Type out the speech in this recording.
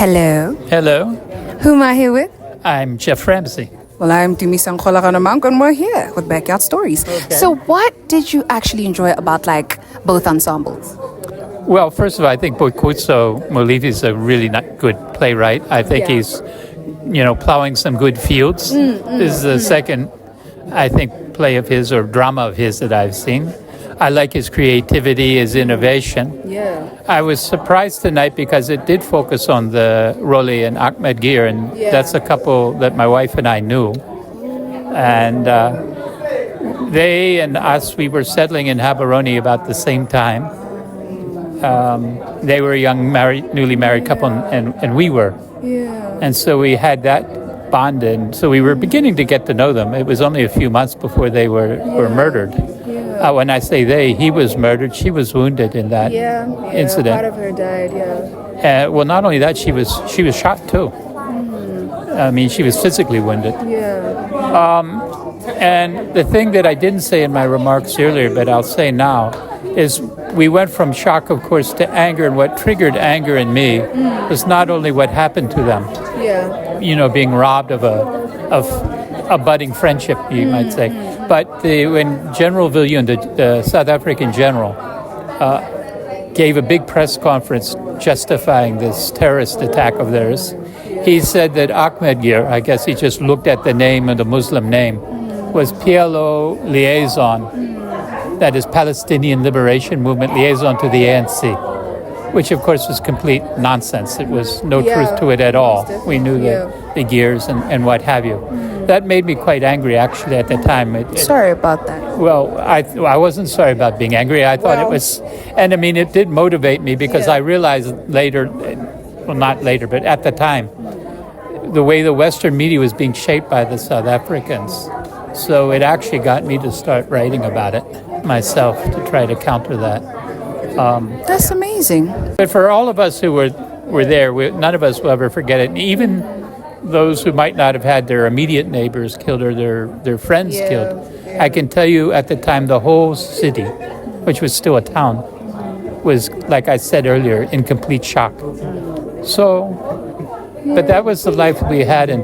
Hello. Hello, Who am I here with? I'm Jeff Ramsey. Well, I'm Dumi Sangkolakanamang and we're here with Backyard Stories. Okay. So what did you actually enjoy about both ensembles? Well, first of all, I think Boykutso Molivi is a really good playwright. I think he's, plowing some good fields. This is the second, I think, play of his or drama of his that I've seen. I like his creativity, his innovation. Yeah. I was surprised tonight because it did focus on the Roli and Ahmed Gir, and that's a couple that my wife and I knew. And they and us, we were settling in Habaroni about the same time. They were a young newly married couple, and we were. Yeah. And so we had that bond, and so we were beginning to get to know them. It was only a few months before they were murdered. When I say they, he was murdered. She was wounded in that incident. Part of her died, Well, not only that, she was shot too. I mean, she was physically wounded. And the thing that I didn't say in my remarks earlier, but I'll say now, is we went from shock, of course, to anger. And what triggered anger in me was not only what happened to them, being robbed of a budding friendship, you might say, but when General Viljoen, the South African general, gave a big press conference justifying this terrorist attack of theirs, he said that Ahmed Gir, I guess he just looked at the name and the Muslim name, was PLO liaison, that is Palestinian Liberation Movement liaison to the ANC, which of course was complete nonsense. It was no truth to it at all. We knew the Girs and what have you. That made me quite angry, actually, at the time. Sorry about that. Well, I wasn't sorry about being angry. I thought it was, and I mean, it did motivate me because I realized later, well, not later, but at the time, the way the Western media was being shaped by the South Africans. So it actually got me to start writing about it myself to try to counter that. That's amazing. But for all of us who were there, none of us will ever forget it. And even those who might not have had their immediate neighbors killed or their friends killed. I can tell you at the time the whole city, which was still a town, was, like I said earlier, in complete shock. So, but that was the life we had in